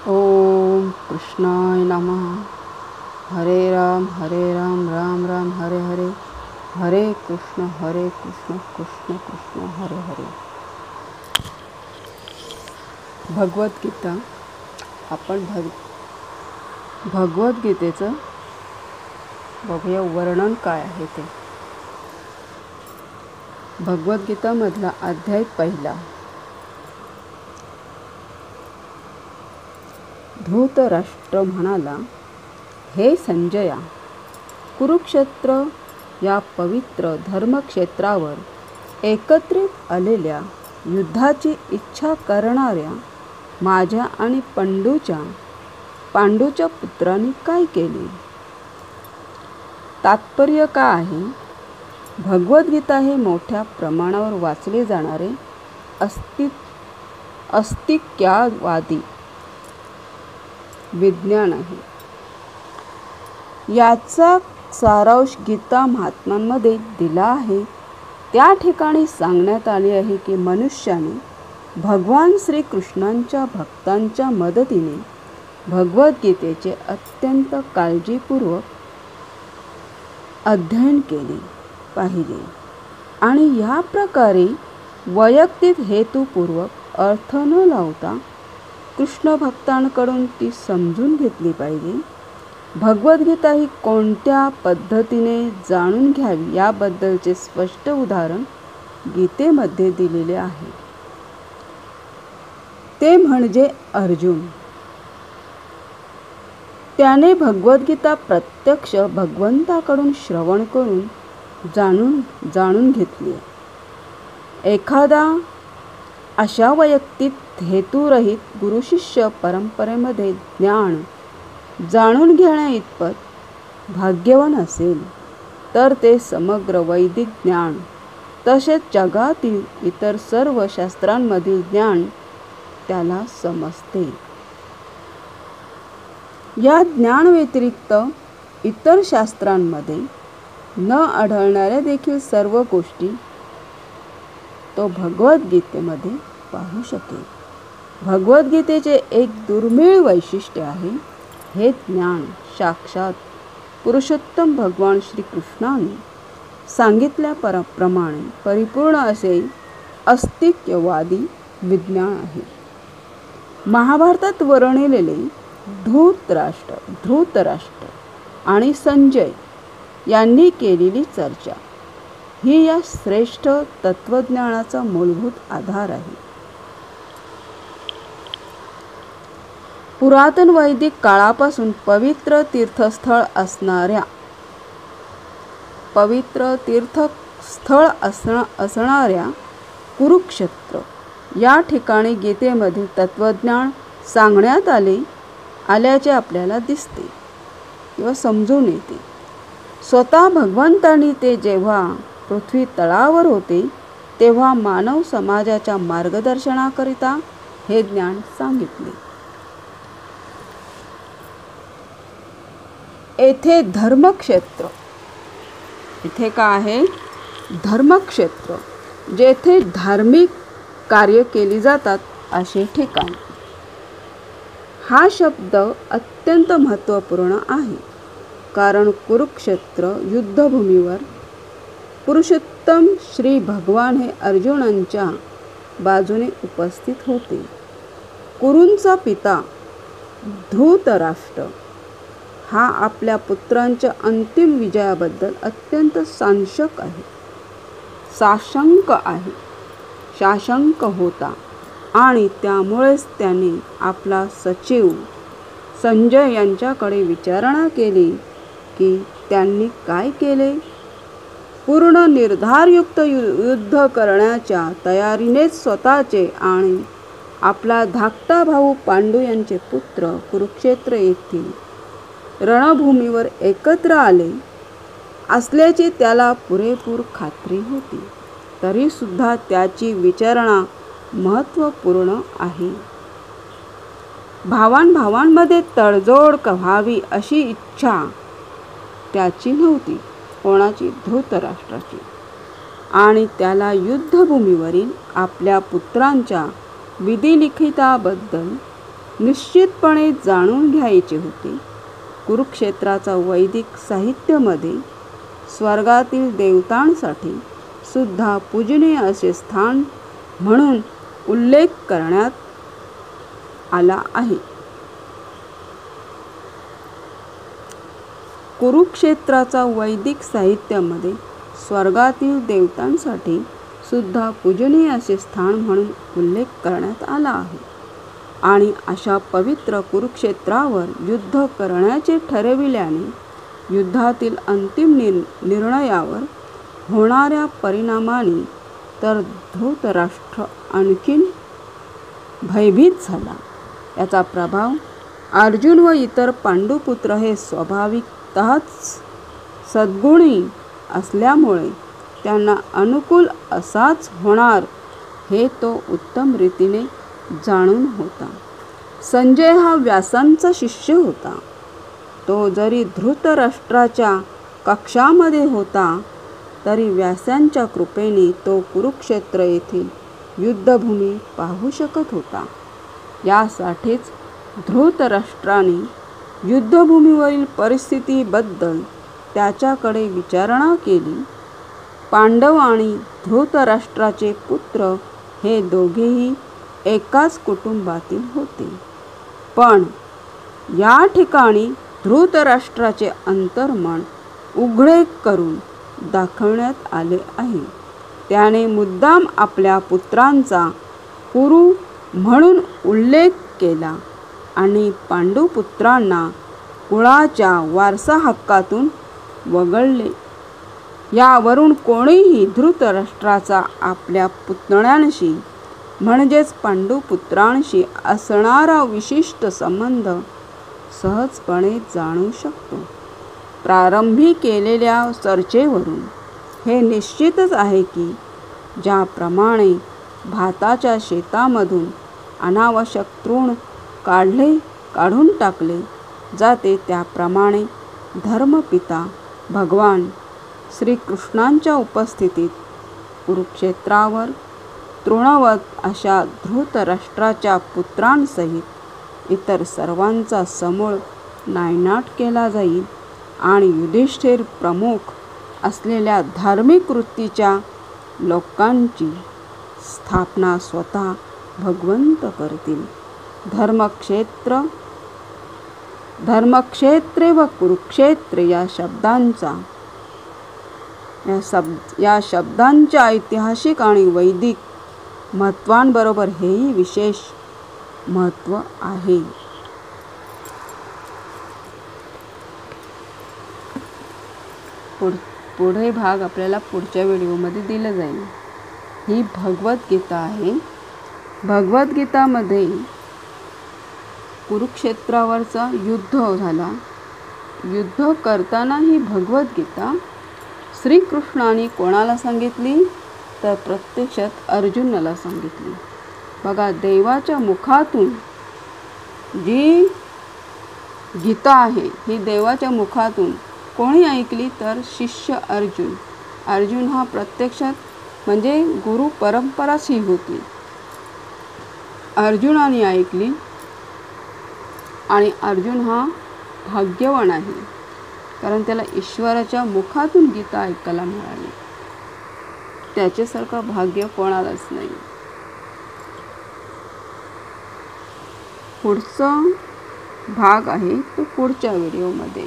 ओम कृष्णाय नमः. हरे राम राम राम हरे हरे. हरे कृष्ण कृष्ण कृष्ण हरे हरे. भगवद्गीता. आपण भगवद्गीतेचं बघूया वर्णन काय आहे ते. भगवद्गीतामधला अध्याय पहिला. धृतराष्ट्र म्हणाला, हे संजया, कुरुक्षेत्र या पवित्र धर्मक्षेत्रावर एकत्रित आलेल्या युद्धाची इच्छा करणाऱ्या माझ्या आणि पांडूच्या पुत्रांनी काय केले? तात्पर्य काय आहे? भगवद्गीता हे मोठ्या प्रमाणावर वाचले जाणारे अस्तिक्यवादी विज्ञान आहे. याचा सारांश गीता महात्म्यांमध्ये दिला आहे. त्या ठिकाणी सांगण्यात आले आहे की मनुष्याने भगवान श्रीकृष्णांच्या भक्तांच्या मदतीने भगवद्गीतेचे अत्यंत काळजीपूर्वक अध्ययन केले पाहिजे आणि या प्रकारे वैयक्तिक हेतुपूर्वक अर्थ न लावता कृष्ण भक्तांकडून ती समजून घेतली पाहिजे. भगवद्गीता ही कोणत्या पद्धतीने जाणून घ्यावी याबद्दलचे स्पष्ट उदाहरण गीतेमध्ये दिलेले आहे. ते म्हणजे अर्जुन. त्याने भगवद्गीता प्रत्यक्ष भगवंताकडून श्रवण करून जाणून घेतली. एखादा अशा वैयक्तिक हेतुरहित गुरुशिष्य परंपरेमध्ये ज्ञान जाणून घेण्या इतपत भाग्यवान असेल तर ते समग्र वैदिक ज्ञान तसेच जगातील इतर सर्व शास्त्रांमधील ज्ञान त्याला समजते. या ज्ञान व्यतिरिक्त इतर शास्त्रांमध्ये न आढळणाऱ्या देखील सर्व गोष्टी तो भगवद्गीतेमध्ये पाहू शकेल. भगवद्गीतेचे एक दुर्मिळ वैशिष्ट्य आहे. हे ज्ञान साक्षात पुरुषोत्तम भगवान श्रीकृष्णाने सांगितल्याप्रमाणे परिपूर्ण असे अस्तिक्यवादी विज्ञान आहे. महाभारतात वर्णिलेले धृतराष्ट्र आणि संजय यांनी केलेली चर्चा ही या श्रेष्ठ तत्वज्ञानाचा मूलभूत आधार आहे. पुरातन वैदिक काळापासून पवित्र तीर्थस्थळ असणाऱ्या कुरुक्षेत्र या ठिकाणी गीतेमधील तत्वज्ञान सांगण्यात आल्याचे आपल्याला दिसते किंवा समजून येते. स्वतः भगवंतांनी ते जेव्हा पृथ्वी तळावर होते तेव्हा मानव समाजाच्या मार्गदर्शनाकरिता हे ज्ञान सांगितले. येथे धर्मक्षेत्र, इथे काय आहे? धर्मक्षेत्र, जेथे धार्मिक कार्य केली जातात असे ठिकाण. हा शब्द अत्यंत महत्त्वपूर्ण आहे कारण कुरुक्षेत्र युद्धभूमीवर पुरुषोत्तम श्री भगवान हे अर्जुनांच्या बाजूने उपस्थित होते. कुरूंचा पिता धृतराष्ट्र हा आपल्या पुत्रांच्या अंतिम विजयाबद्दल अत्यंत साशंक होता आणि त्यामुळेच त्याने आपला सचिव संजय यांच्याकडे विचारणा केली की त्यांनी काय केले. पूर्ण निर्धारयुक्त युद्ध करण्याच्या तयारीनेच स्वतःचे आणि आपला धाकटा भाऊ पांडू यांचे पुत्र कुरुक्षेत्र येथील रणभूमीवर एकत्र आले असल्याची त्याला पुरेपूर खात्री होती. तरी सुद्धा त्याची विचारणा महत्त्वपूर्ण आहे. भावांमध्ये तडजोड व्हावी अशी इच्छा त्याची नव्हती, कोणाची? धृतराष्ट्राची. आणि त्याला युद्धभूमीवरील आपल्या पुत्रांच्या विधिलिखिताबद्दल निश्चितपणे जाणून घ्यायचे होते. कुरुक्षेत्राचा वैदिक साहित्यामध्ये स्वर्गातील देवतांसाठी सुद्धा पूजनीय असे स्थान म्हणून उल्लेख करण्यात आला आहे. कुरुक्षेत्राचा वैदिक साहित्यामध्ये स्वर्गातील देवतांसाठी सुद्धा पूजनीय असे स्थान म्हणून उल्लेख करण्यात आला आहे. आणि अशा पवित्र कुरुक्षेत्रावर युद्ध करण्याचे ठरविल्याने युद्धातील अंतिम निर्णयावर होणाऱ्या परिणामाने तर धृतराष्ट्र आणखीन भयभीत झाला. याचा प्रभाव अर्जुन व इतर पांडुपुत्र हे स्वाभाविकतःच सद्गुणी असल्यामुळे त्यांना अनुकूल असाच होणार हे तो उत्तम रीतीने जाणून होता. संजय हा व्यासांचा शिष्य होता. तो जरी धृतराष्ट्राच्या कक्षामध्ये होता तरी व्यासांच्या कृपेने तो कुरुक्षेत्र येथील युद्धभूमी पाहू शकत होता. यासाठीच धृतराष्ट्राने युद्धभूमीवरील परिस्थितीबद्दल त्याच्याकडे विचारणा केली. पांडव आणि धृतराष्ट्राचे पुत्र हे दोघेही एकाच कुटुंबातील होते. पण या ठिकाणी धृतराष्ट्राचे अंतर्मन उघडे करून दाखवण्यात आले आहे. त्याने मुद्दाम आपल्या पुत्रांचा कुरु म्हणून उल्लेख केला आणि पांडुपुत्रांना कुळाच्या वारसा हक्कातून वगळले. यावरून कोणीही धृतराष्ट्राचा आपल्या पुतण्यांशी म्हणजेच पांडुपुत्रांशी असणारा विशिष्ट संबंध सहजपणे जाणू शकतो. प्रारंभी केलेल्या चर्चेवरून हे निश्चितच आहे की ज्याप्रमाणे भाताच्या शेतामधून अनावश्यक तृण काढून टाकले जाते त्याप्रमाणे धर्मपिता भगवान श्रीकृष्णांच्या उपस्थितीत कुरुक्षेत्रावर तृणवत अशा धृतराष्ट्राच्या पुत्रांसहित इतर सर्वांचा समूळ नायनाट केला जाईल आणि युधिष्ठिर प्रमुख असलेल्या धार्मिक वृत्तीच्या लोकांची स्थापना स्वतः भगवंत करतील. धर्मक्षेत्रे व कुरुक्षेत्रे या शब्दांच्या ऐतिहासिक आणि वैदिक महत्त्वांबरोबर हेही विशेष महत्त्व आहे. पुढे भाग आपल्याला पुढच्या व्हिडिओमध्ये दिला जाईल. ही भगवद्गीता आहे. भगवद्गीतामध्ये कुरुक्षेत्रावरचा युद्ध झाला. युद्ध करताना ही भगवद्गीता श्रीकृष्णाने कोणाला सांगितली तर प्रत्यक्षात अर्जुनाला सांगितली. बघा, देवाच्या मुखातून जी गीता आहे ही देवाच्या मुखातून कोणी ऐकली तर शिष्य अर्जुन. अर्जुन हा प्रत्यक्षात म्हणजे गुरु परंपराच ही होती. अर्जुनाने ऐकली आणि अर्जुन हा भाग्यवान आहे कारण त्याला ईश्वराच्या मुखातून गीता ऐकायला मिळाली. त्याच्यासारखं भाग्य कोणालाच नाही. पुढचा भाग आहे तो पुढच्या व्हिडिओमध्ये.